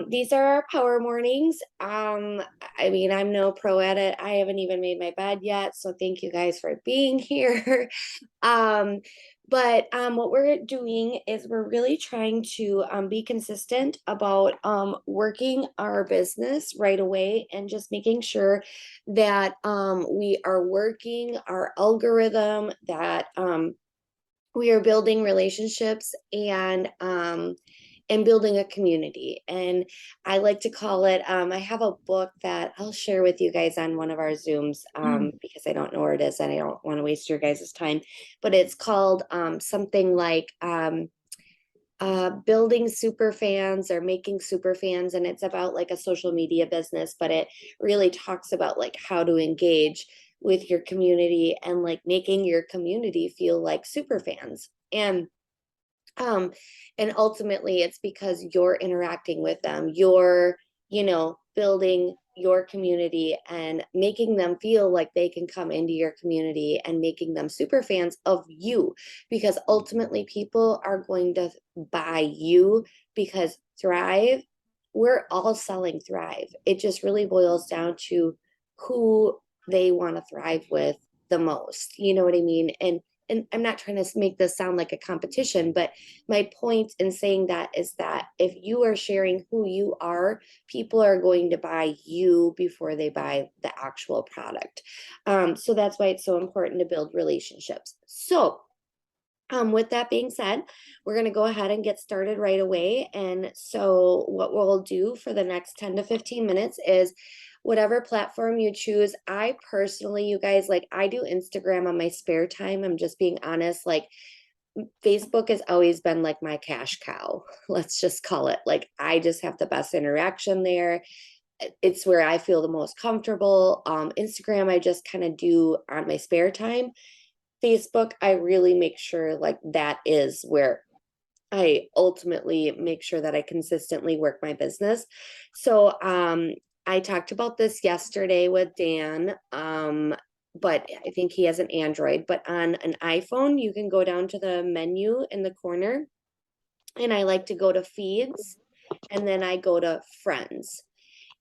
These are our power mornings. I mean, I'm no pro at it. I haven't even made my bed yet, so thank you guys for being here. Um, but what we're doing is we're really trying to be consistent about working our business right away and just making sure that we are working our algorithm, that we are building relationships and building a community. And I like to call it, I have a book that I'll share with you guys on one of our Zooms, Mm. because I don't know where it is and I don't want to waste your guys' time. But it's called something like building super fans or making super fans. And it's about like a social media business, but it really talks about like how to engage with your community and like making your community feel like super fans. Um and ultimately it's because you're interacting with them, you're, building your community and making them feel like they can come into your community and making them super fans of you, because ultimately people are going to buy you. Because Thrive, we're all selling Thrive. It just really boils down to who they want to thrive with the most, you know what I mean? And I'm not trying to make this sound like a competition, but my point in saying that is that if you are sharing who you are, people are going to buy you before they buy the actual product. So that's why it's so important to build relationships. So, with that being said, we're going to go ahead and get started right away. And so, what we'll do for the next 10 to 15 minutes is whatever platform you choose. I personally, you guys, like I do Instagram on my spare time. I'm just being honest. Like, Facebook has always been like my cash cow. Let's just call it. Like, I just have the best interaction there. It's where I feel the most comfortable. Instagram, I just kind of do on my spare time. Facebook, I really make sure like that is where I ultimately make sure that I consistently work my business. So I talked about this yesterday with Dan. But I think he has an Android, but on an iPhone, you can go down to the menu in the corner, and I like to go to feeds, and then I go to friends.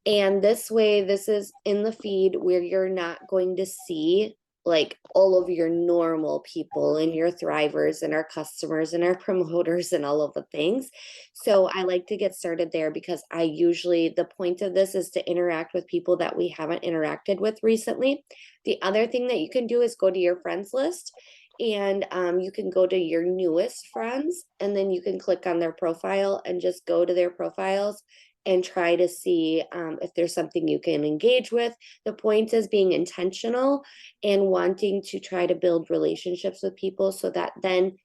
And this way, this is in the feed where you're not going to see like all of your normal people and your thrivers and our customers and our promoters and all of the things. So I like to get started there because I usually, the point of this is to interact with people that we haven't interacted with recently. The other thing that you can do is go to your friends list, and you can go to your newest friends, and then you can click on their profile and just go to their profiles and try to see if there's something you can engage with. The point is being intentional and wanting to try to build relationships with people so that then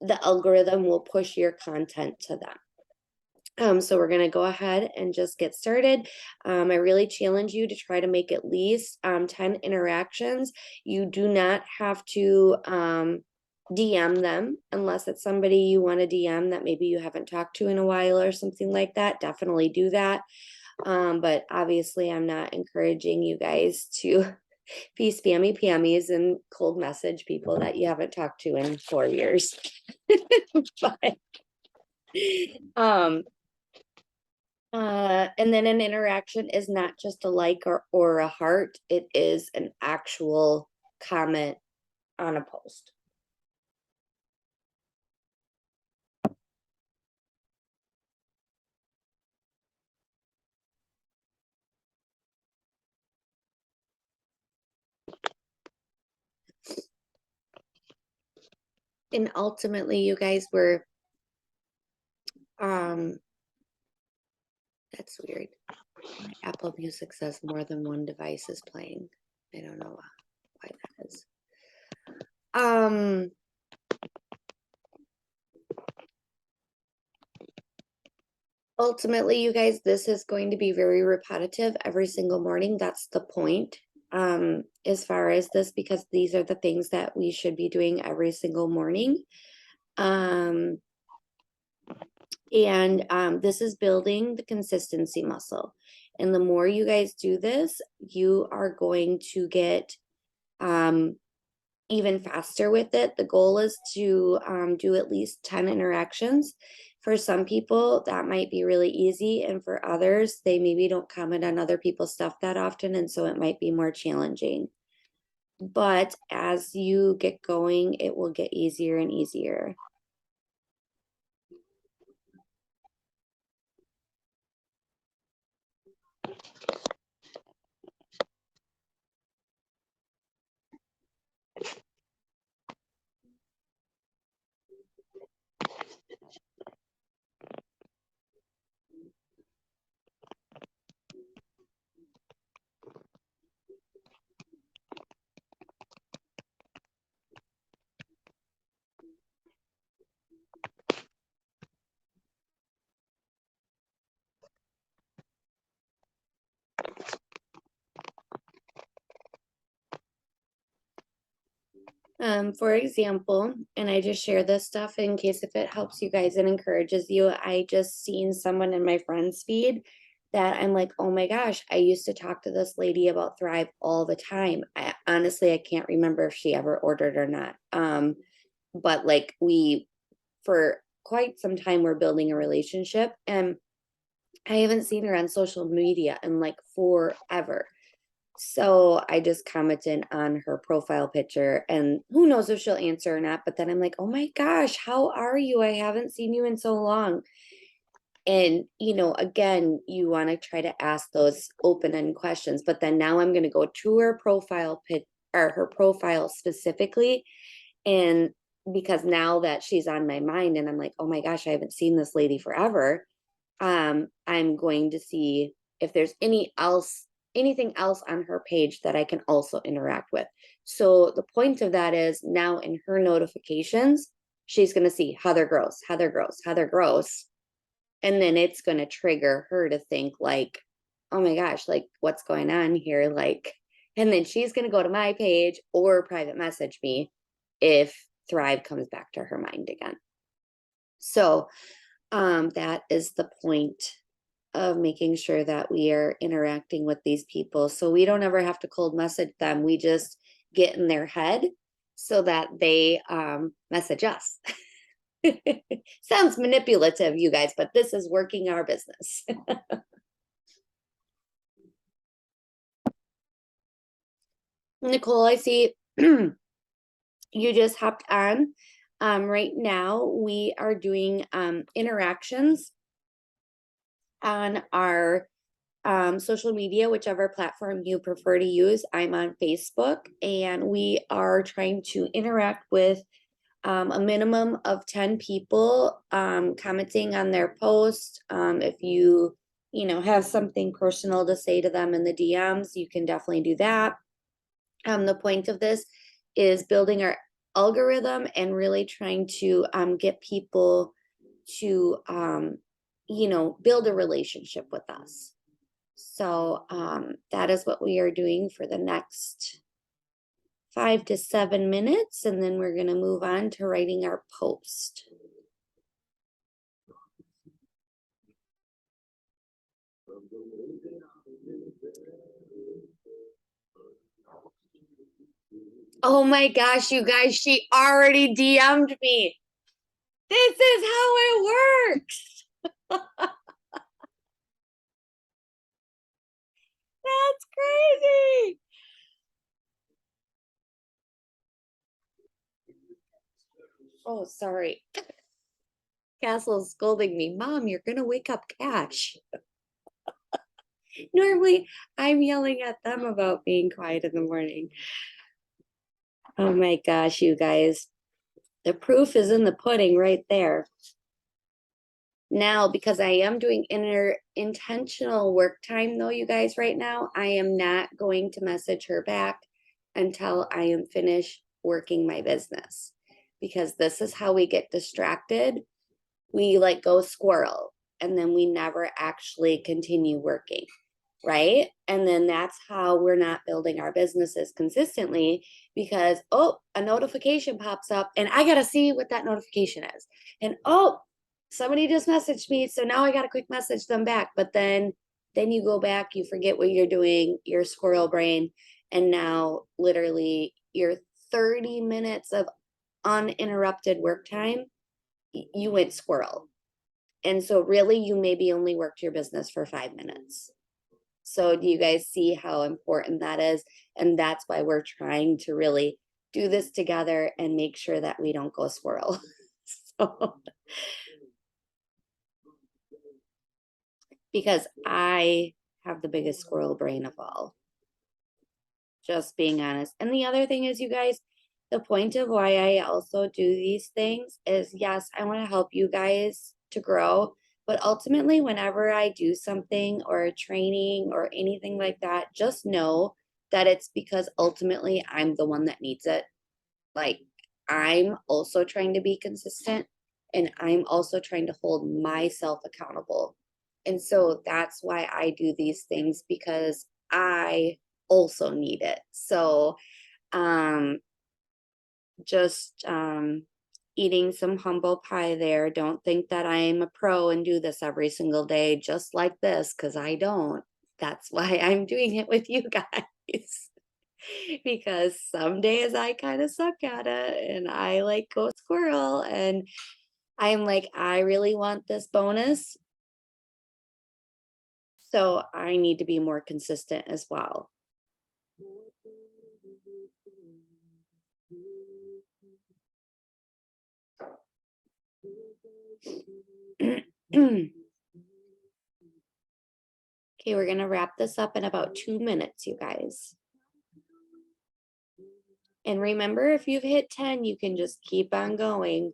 the algorithm will push your content to them. So we're going to go ahead and just get started. I really challenge you to try to make at least 10 interactions. You do not have to DM them unless it's somebody you want to DM that maybe you haven't talked to in a while or something like that. Definitely do that. But obviously, I'm not encouraging you guys to be spammy pammies and cold message people that you haven't talked to in 4 years. But um, and then an interaction is not just a like or a heart, it is an actual comment on a post. And ultimately, you guys were, um, that's weird. My Apple Music says more than one device is playing. I don't know why that is. Um, Ultimately, you guys, this is going to be very repetitive every single morning. That's the point, as far as this, because these are the things that we should be doing every single morning. Um, and this is building the consistency muscle. And the more you guys do this, you are going to get even faster with it. The goal is to do at least 10 interactions. For some people, that might be really easy. And for others, they maybe don't comment on other people's stuff that often. And so it might be more challenging. But as you get going, it will get easier and easier. For example, and I just share this stuff in case if it helps you guys and encourages you. I just seen someone in my friend's feed that I'm like, oh my gosh, I used to talk to this lady about Thrive all the time. I honestly I can't remember if she ever ordered or not. But like we for quite some time we're building a relationship, and I haven't seen her on social media in like forever. So I just commented on her profile picture, and who knows if she'll answer or not. But then I'm like, oh my gosh, how are you? I haven't seen you in so long. And, again, you want to try to ask those open-ended questions. But then now I'm going to go to her profile pic or her profile specifically. And because now that she's on my mind and I'm like, oh my gosh, I haven't seen this lady forever. I'm going to see if there's anything else on her page that I can also interact with. So the point of that is now in her notifications, she's going to see Heather Gross, Heather Gross, Heather Gross. And then it's going to trigger her to think like, oh my gosh, like what's going on here? Like, and then she's going to go to my page or private message me if Thrive comes back to her mind again. So that is the point of making sure that we are interacting with these people. So we don't ever have to cold message them. We just get in their head so that they message us. Sounds manipulative, you guys, but this is working our business. Nicole, I see you just hopped on. Right now, we are doing interactions on our social media, whichever platform you prefer to use. I'm on Facebook, and we are trying to interact with a minimum of 10 people commenting on their post. If you have something personal to say to them in the DMs, you can definitely do that. The point of this is building our algorithm and really trying to get people to build a relationship with us. So that is what we are doing for the next 5 to 7 minutes, and then we're going to move on to writing our post. Oh my gosh, you guys, she already DM'd me. This is how it works. That's crazy. Oh, sorry. Castle's scolding me. Mom, you're going to wake up Cash. Normally, I'm yelling at them about being quiet in the morning. Oh my gosh, you guys. The proof is in the pudding right there. Now, because I am doing intentional work time though, you guys, right now, I am not going to message her back until I am finished working my business, because this is how we get distracted. We like go squirrel and then we never actually continue working, right? And then that's how we're not building our businesses consistently, because a notification pops up and I got to see what that notification is. And somebody just messaged me, so now I got to quick message them back. But then you go back, you forget what you're doing, your squirrel brain, and now literally your 30 minutes of uninterrupted work time, you went squirrel. And so really you maybe only worked your business for 5 minutes. So do you guys see how important that is? And that's why we're trying to really do this together and make sure that we don't go squirrel. So, because I have the biggest squirrel brain of all, just being honest. And the other thing is, you guys, the point of why I also do these things is, yes, I want to help you guys to grow, but ultimately, whenever I do something or a training or anything like that, just know that it's because ultimately I'm the one that needs it. Like, I'm also trying to be consistent and I'm also trying to hold myself accountable. And so that's why I do these things, because I also need it. So, um, just eating some humble pie there. Don't think that I'm a pro and do this every single day just like this, because I don't. That's why I'm doing it with you guys. Because some days I kind of suck at it and I like go squirrel and I'm like, I really want this bonus. So I need to be more consistent as well. Okay, we're going to wrap this up in about 2 minutes, you guys. And remember, if you've hit 10, you can just keep on going.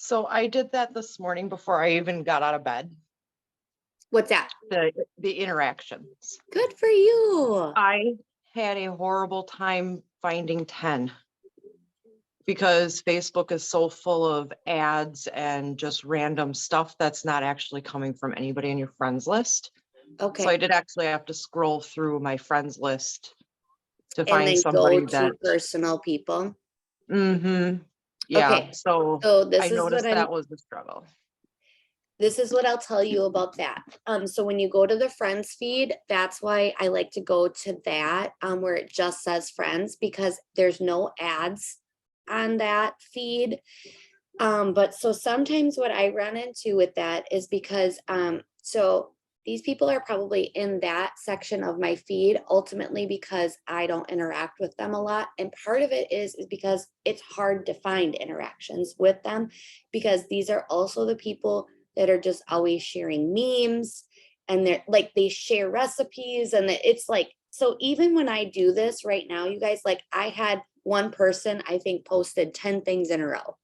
So I did that this morning before I even got out of bed. What's that? The interactions. Good for you. I had a horrible time finding 10 because Facebook is so full of ads and just random stuff that's not actually coming from anybody in your friends list. Okay. So I did actually have to scroll through my friends list to And find then somebody go to that. personal people. Yeah. Okay. So this I is what noticed that was the struggle. This is what I'll tell you about that. So when you go to the friends feed, that's why I like to go to that where it just says friends, because there's no ads on that feed. But so sometimes what I run into with that is because so these people are probably in that section of my feed ultimately because I don't interact with them a lot. And part of it is because it's hard to find interactions with them, because these are also the people that are just always sharing memes, and they're like, they share recipes, and it's like, so even when I do this right now, you guys, like I had one person I think posted 10 things in a row,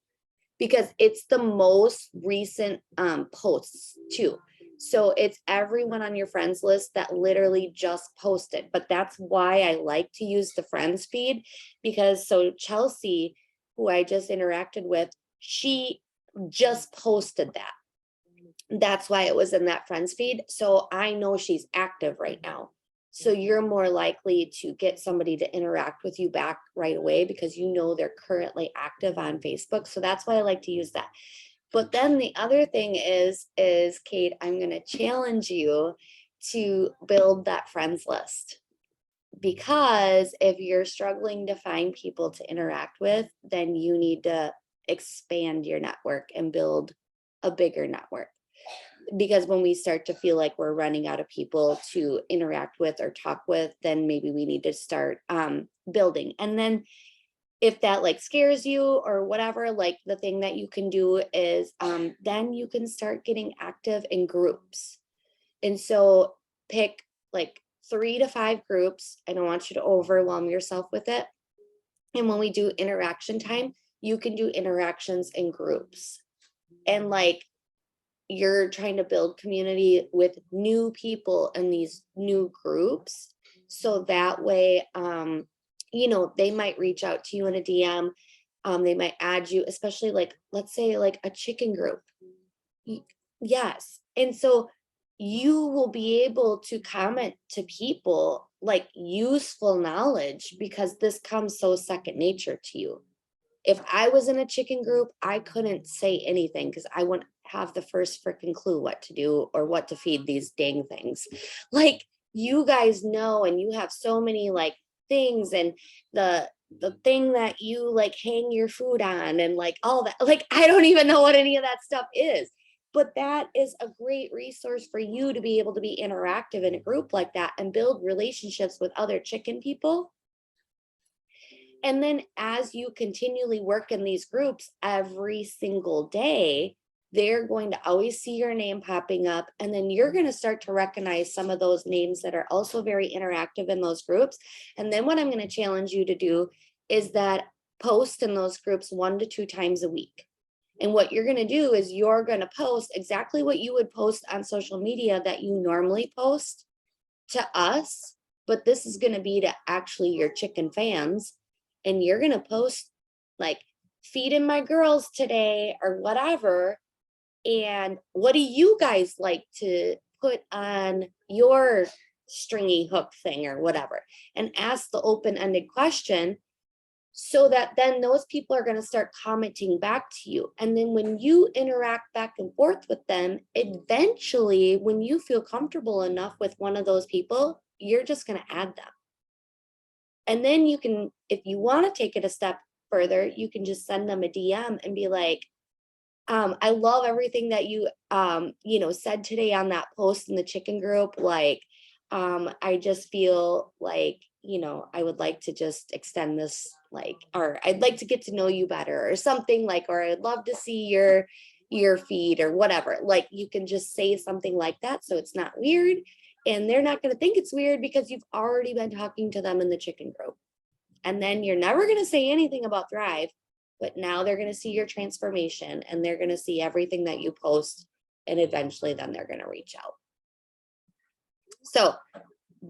because it's the most recent posts too. So it's everyone on your friends list that literally just posted. But that's why I like to use the friends feed, because so Chelsea, who I just interacted with, she just posted that. That's why it was in that friends feed. So I know she's active right now. So you're more likely to get somebody to interact with you back right away because you know they're currently active on Facebook. So that's why I like to use that. But then the other thing is Kate, I'm going to challenge you to build that friends list. Because if you're struggling to find people to interact with, then you need to expand your network and build a bigger network. Because when we start to feel like we're running out of people to interact with or talk with, then maybe we need to start building. And then if that like scares you or whatever, like the thing that you can do is then you can start getting active in groups. And so pick like 3 to 5 groups. I don't want you to overwhelm yourself with it. And when we do interaction time, you can do interactions in groups. And like, you're trying to build community with new people in these new groups, so that way you know, they might reach out to you in a DM, they might add you, especially like, let's say like a chicken group. Yes. And so you will be able to comment to people like useful knowledge because this comes so second nature to you. If I was in a chicken group, I couldn't say anything because I wouldn't have the first freaking clue what to do or what to feed these dang things. Like you guys know, and you have so many like things, and the thing that you like hang your food on and like all that. Like I don't even know what any of that stuff is. But that is a great resource for you to be able to be interactive in a group like that and build relationships with other chicken people. And then as you continually work in these groups every single day, they're going to always see your name popping up. And then you're going to start to recognize some of those names that are also very interactive in those groups. And then what I'm going to challenge you to do is that post in those groups 1 to 2 times a week. And what you're going to do is you're going to post exactly what you would post on social media that you normally post to us, but this is going to be to actually your chicken fans. And you're going to post like feeding my girls today or whatever. And what do you guys like to put on your stringy hook thing or whatever? And ask the open-ended question so that then those people are going to start commenting back to you. And then when you interact back and forth with them, eventually, when you feel comfortable enough with one of those people, you're just going to add them. And then you can, if you want to take it a step further, you can just send them a DM and be like, I love everything that you said today on that post in the chicken group. Like, I just feel like, I would like to just extend this, like, or I'd like to get to know you better or something like, or I'd love to see your feed or whatever. Like you can just say something like that. So it's not weird. And they're not going to think it's weird because you've already been talking to them in the chicken group. And then you're never going to say anything about Thrive, but now they're going to see your transformation and they're going to see everything that you post. And eventually then they're going to reach out. So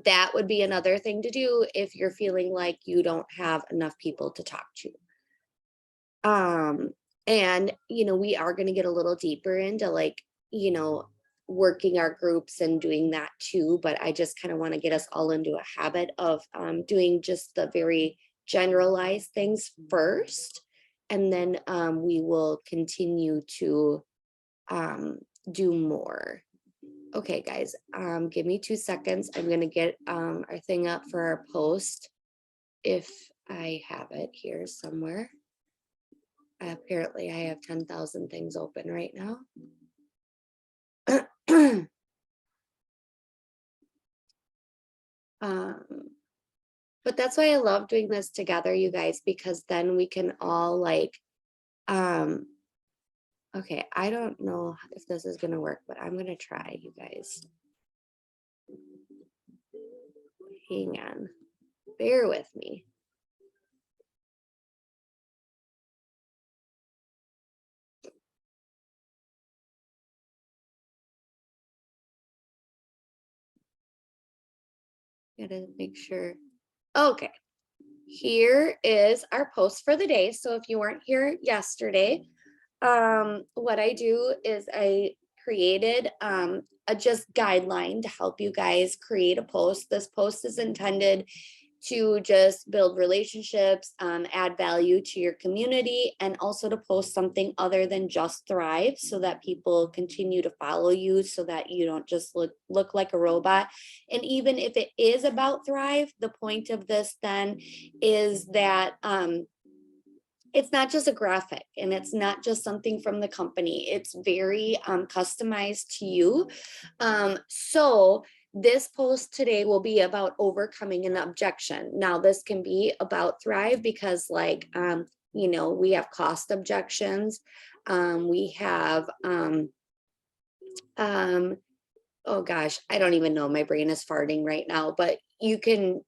that would be another thing to do if you're feeling like you don't have enough people to talk to. And we are going to get a little deeper into like, working our groups and doing that too. But I just kind of want to get us all into a habit of doing just the very generalized things first. And then we will continue to do more. Okay, guys, give me 2 seconds. I'm going to get our thing up for our post if I have it here somewhere. Apparently, I have 10,000 things open right now. But that's why I love doing this together, you guys, because then we can all like, okay, I don't know if this is going to work, but I'm going to try, you guys. Hang on, bear with me. Gotta make sure. Okay, here is our post for the day. So if you weren't here yesterday, what I do is I created a just guideline to help you guys create a post. This post is intended to just build relationships, add value to your community, and also to post something other than just Thrive so that people continue to follow you so that you don't just look like a robot. And even if it is about Thrive, the point of this then is that it's not just a graphic and it's not just something from the company. It's very customized to you. So this post today will be about overcoming an objection. Now, this can be about Thrive because we have cost objections. We have, oh gosh, I don't even know. My brain is farting right now, but you can,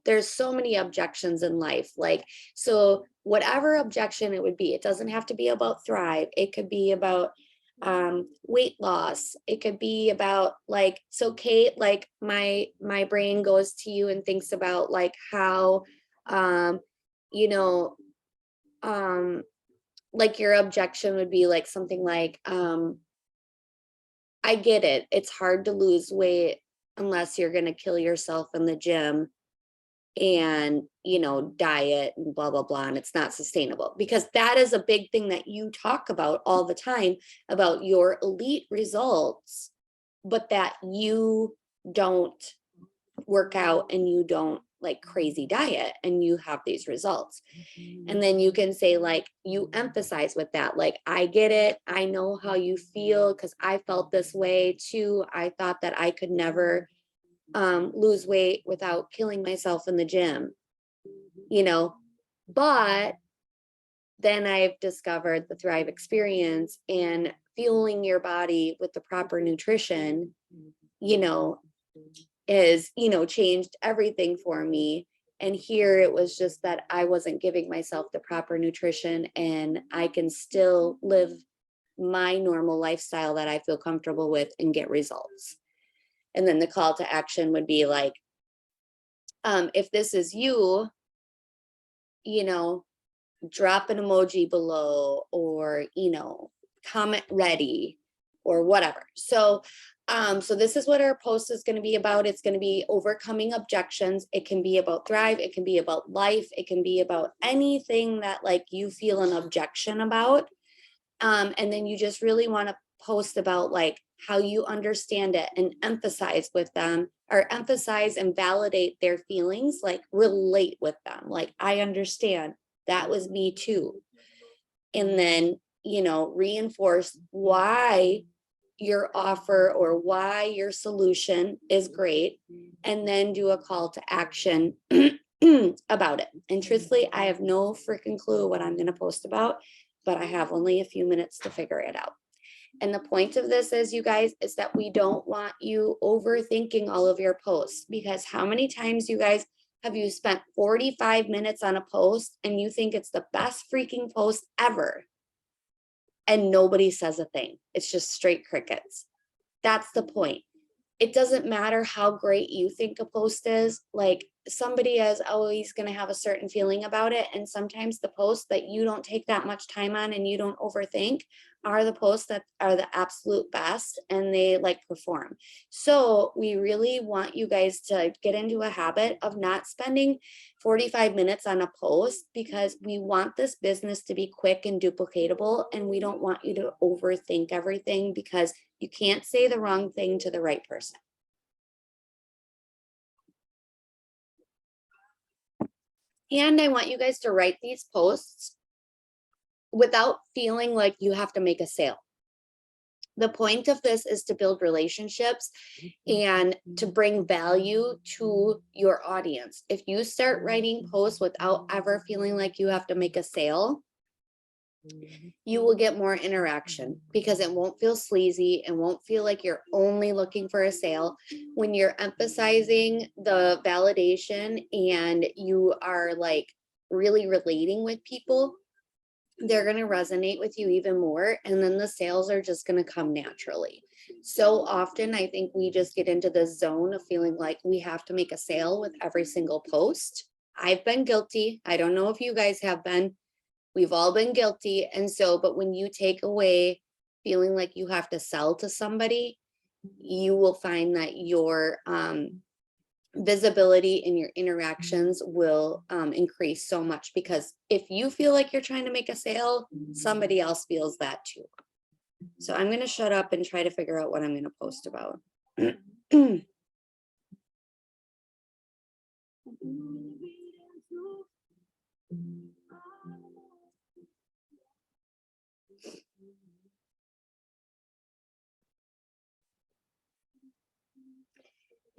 there's so many objections in life. Like, so whatever objection it would be, it doesn't have to be about Thrive. It could be about weight loss. It could be about like, so Kate, like my brain goes to you and thinks about like how, like your objection would be like something like, I get it. It's hard to lose weight unless you're going to kill yourself in the gym and, diet and blah, blah, blah. And it's not sustainable, because that is a big thing that you talk about all the time, about your elite results, but that you don't work out and you don't like crazy diet and you have these results. And then you can say, like, you emphasize with that, like, I get it. I know how you feel, because I felt this way too. I thought that I could never lose weight without killing myself in the gym, but then I've discovered the Thrive experience, and fueling your body with the proper nutrition, you know, is, changed everything for me. And here it was just that I wasn't giving myself the proper nutrition, and I can still live my normal lifestyle that I feel comfortable with and get results. And then the call to action would be like, if this is you, drop an emoji below, or, comment ready, or whatever. So this is what our post is going to be about. It's going to be overcoming objections. It can be about Thrive. It can be about life. It can be about anything that like you feel an objection about. And then you just really want to post about like how you understand it, and emphasize with them, or emphasize and validate their feelings, like relate with them. Like, I understand, that was me too. And then, reinforce why your offer or why your solution is great, and then do a call to action about it. And truthfully, I have no freaking clue what I'm going to post about, but I have only a few minutes to figure it out. And the point of this is, you guys, is that we don't want you overthinking all of your posts, because how many times, you guys, have you spent 45 minutes on a post and you think it's the best freaking post ever, and nobody says a thing? It's just straight crickets. That's the point. It doesn't matter how great you think a post is. Like, somebody is always going to have a certain feeling about it. And sometimes the posts that you don't take that much time on and you don't overthink are the posts that are the absolute best, and they like perform. So we really want you guys to get into a habit of not spending 45 minutes on a post, because we want this business to be quick and duplicatable. And we don't want you to overthink everything, because you can't say the wrong thing to the right person. And I want you guys to write these posts without feeling like you have to make a sale. The point of this is to build relationships and to bring value to your audience. If you start writing posts without ever feeling like you have to make a sale, you will get more interaction, because it won't feel sleazy and won't feel like you're only looking for a sale. When you're emphasizing the validation and you are like really relating with people, they're going to resonate with you even more. And then the sales are just going to come naturally. So often, I think we just get into the zone of feeling like we have to make a sale with every single post. I've been guilty. I don't know if you guys have been. We've all been guilty. And so, but when you take away feeling like you have to sell to somebody, you will find that your visibility in your interactions will increase so much. Because if you feel like you're trying to make a sale, somebody else feels that too. So I'm going to shut up and try to figure out what I'm going to post about.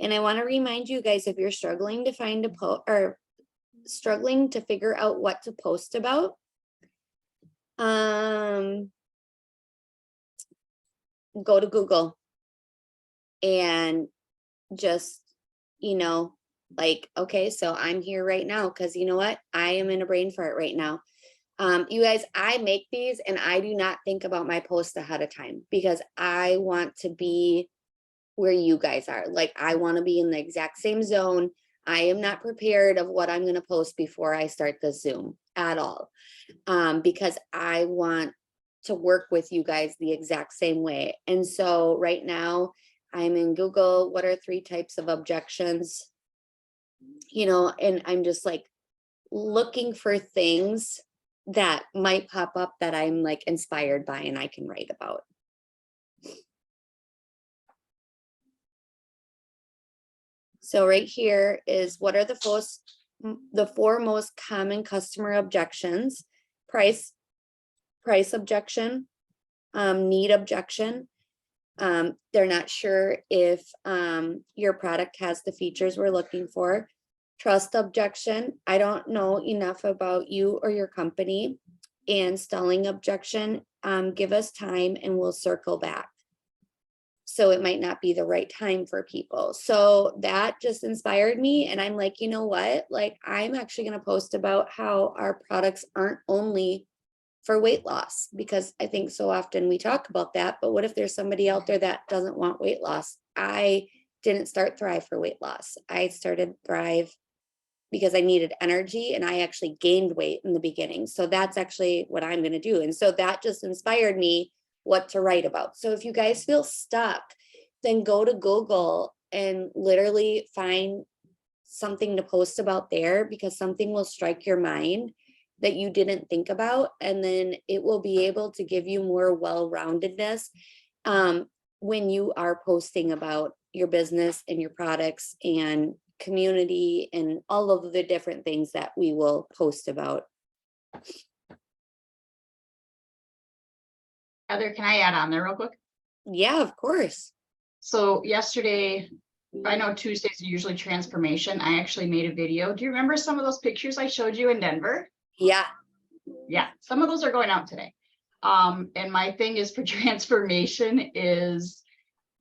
And I want to remind you guys, if you're struggling to find a post, or struggling to figure out what to post about, go to Google and just, like, okay, so I'm here right now because you know what? I am in a brain fart right now. You guys, I make these and I do not think about my posts ahead of time, because I want to be where you guys are. Like, I want to be in the exact same zone. I am not prepared of what I'm going to post before I start the Zoom at all. Because I want to work with you guys the exact same way. And so right now I'm in Google, what are 3 types of objections? You know, and I'm just like looking for things that might pop up that I'm like inspired by and I can write about. So right here is what are the 4 most common customer objections: price objection, need objection. They're not sure if your product has the features we're looking for. Trust objection, I don't know enough about you or your company. And stalling objection, give us time and we'll circle back. So it might not be the right time for people. So that just inspired me. And I'm like, you know what? Like, I'm actually going to post about how our products aren't only for weight loss, because I think so often we talk about that. But what if there's somebody out there that doesn't want weight loss? I didn't start Thrive for weight loss. I started Thrive because I needed energy and I actually gained weight in the beginning. So that's actually what I'm going to do. And so that just inspired me what to write about. So if you guys feel stuck, then go to Google and literally find something to post about there, because something will strike your mind that you didn't think about. And then it will be able to give you more well-roundedness when you are posting about your business and your products and community and all of the different things that we will post about. Heather, can I add on there real quick? Yeah, of course. So yesterday, I know Tuesdays are usually transformation. I actually made a video. Do you remember some of those pictures I showed you in Denver? Yeah. Yeah, some of those are going out today. And my thing is for transformation is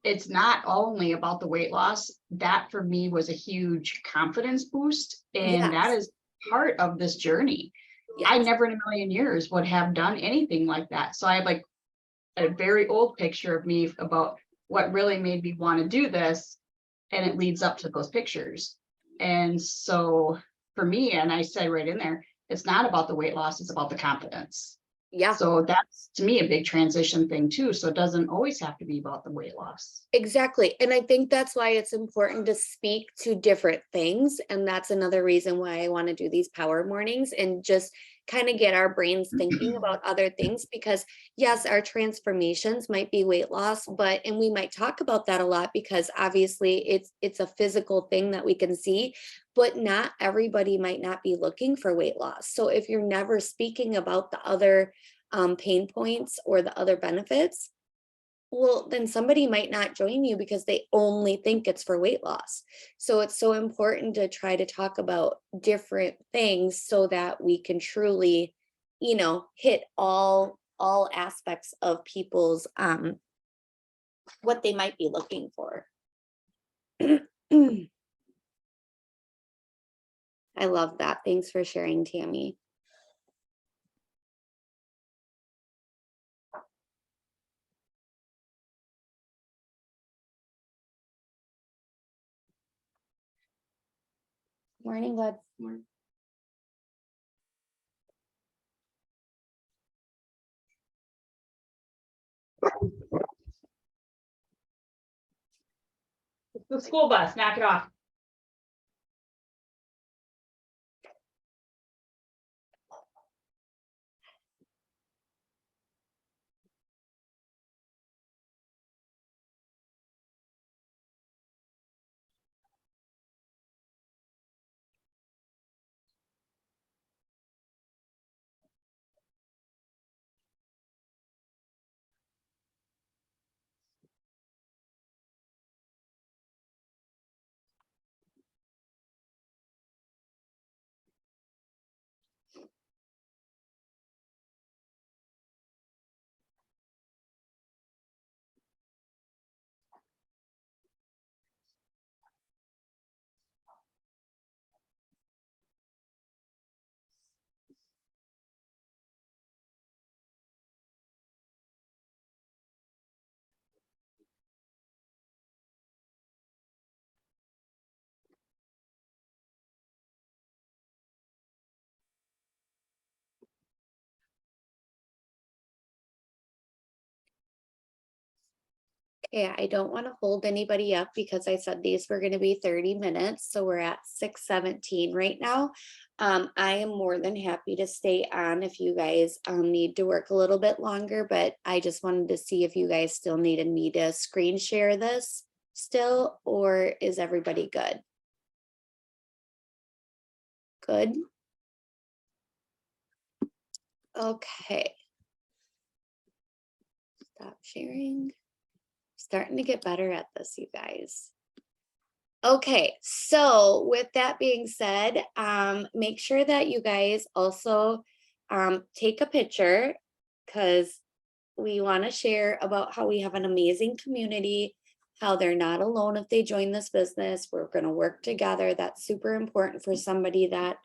it's not only about the weight loss. That for me was a huge confidence boost. And that Yes. is part of this journey. I Yes. never in a million years would have done anything like that. So I have like a very old picture of me about what really made me want to do this. And it leads up to those pictures. And so for me, and I said right in there, it's not about the weight loss, it's about the confidence. Yeah. So that's to me a big transition thing too. So it doesn't always have to be about the weight loss. Exactly. And I think that's why it's important to speak to different things. And that's another reason why I want to do these power mornings and just kind of get our brains thinking about other things. Because yes, our transformations might be weight loss, but and we might talk about that a lot because obviously it's a physical thing that we can see, but not everybody might not be looking for weight loss. So if you're never speaking about the other pain points or the other benefits, well, then somebody might not join you because they only think it's for weight loss. So it's so important to try to talk about different things so that we can truly, you know, hit all aspects of people's what they might be looking for. I love that. Thanks for sharing, Tammy. Morning, bud. Morning. It's the school bus, knock it off. Yeah, I don't want to hold anybody up because I said these were going to be 30 minutes. So we're at 6:17 right now. I am more than happy to stay on if you guys need to work a little bit longer, but I just wanted to see if you guys still needed me to screen share this still, or is everybody good? Good. Okay. Stop sharing. Starting to get better at this, you guys. Okay, so with that being said, make sure that you guys also take a picture because we want to share about how we have an amazing community, how they're not alone if they join this business. We're going to work together. That's super important for somebody that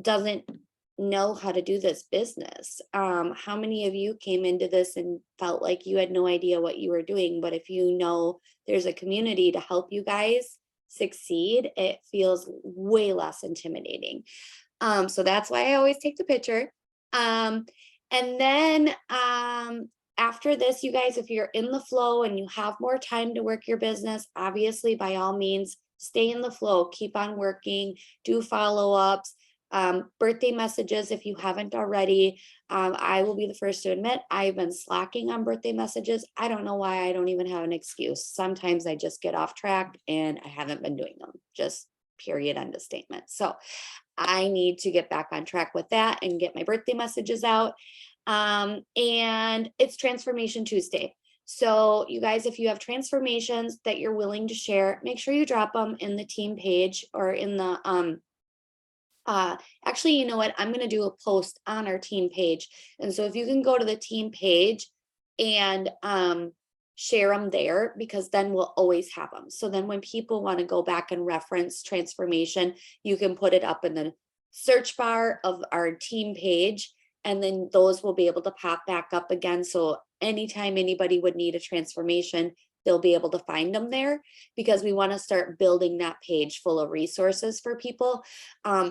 doesn't know how to do this business. How many of you came into this and felt like you had no idea what you were doing? But if you know there's a community to help you guys succeed, it feels way less intimidating. So that's why I always take the picture. And then after this, you guys, if you're in the flow and you have more time to work your business, obviously, by all means, stay in the flow, keep on working, do follow-ups. Birthday messages, if you haven't already. I will be the first to admit I've been slacking on birthday messages. I don't know why. I don't even have an excuse. Sometimes I just get off track and I haven't been doing them, just period, end of statement. So I need to get back on track with that and get my birthday messages out. And it's Transformation Tuesday. So you guys, if you have transformations that you're willing to share, make sure you drop them in the team page or in the actually, you know what? I'm going to do a post on our team page. And so if you can go to the team page and share them there, because then we'll always have them. So then when people want to go back and reference transformation, you can put it up in the search bar of our team page, and then those will be able to pop back up again. So anytime anybody would need a transformation, they'll be able to find them there, because we want to start building that page full of resources for people.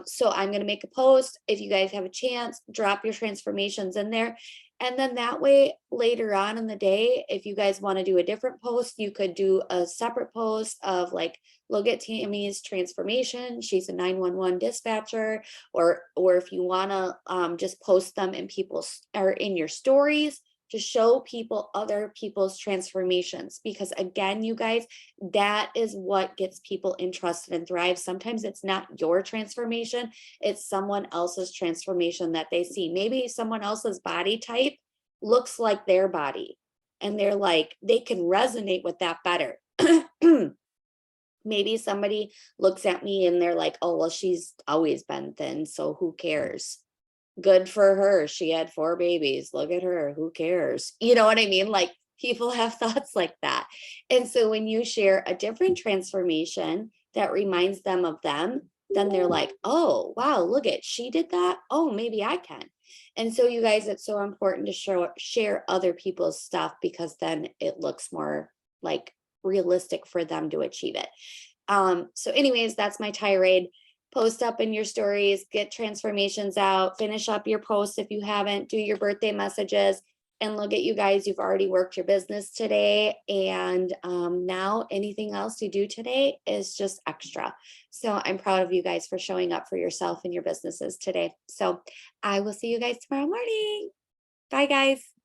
So I'm going to make a post. If you guys have a chance, drop your transformations in there. And then that way, later on in the day, if you guys want to do a different post, you could do a separate post of like, look at Tammy's transformation. She's a 911 dispatcher. Or if you want to just post them in people's or in your stories, to show people other people's transformations, because again, you guys, that is what gets people interested in Thrive. Sometimes it's not your transformation, it's someone else's transformation that they see. Maybe someone else's body type looks like their body and they're like, they can resonate with that better. Maybe somebody looks at me and they're like, oh, well, she's always been thin, so who cares? Good for her. She had 4 babies. Look at her. Who cares? You know what I mean? Like, people have thoughts like that. And so when you share a different transformation that reminds them of them, then they're like, oh, wow, look at, she did that. Oh, maybe I can. And so you guys, it's so important to share other people's stuff, because then it looks more like realistic for them to achieve it. So anyways, that's my tirade. Post up in your stories, get transformations out, finish up your posts if you haven't, do your birthday messages, and look at you guys, you've already worked your business today. And now anything else you do today is just extra. So I'm proud of you guys for showing up for yourself and your businesses today. So I will see you guys tomorrow morning. Bye, guys.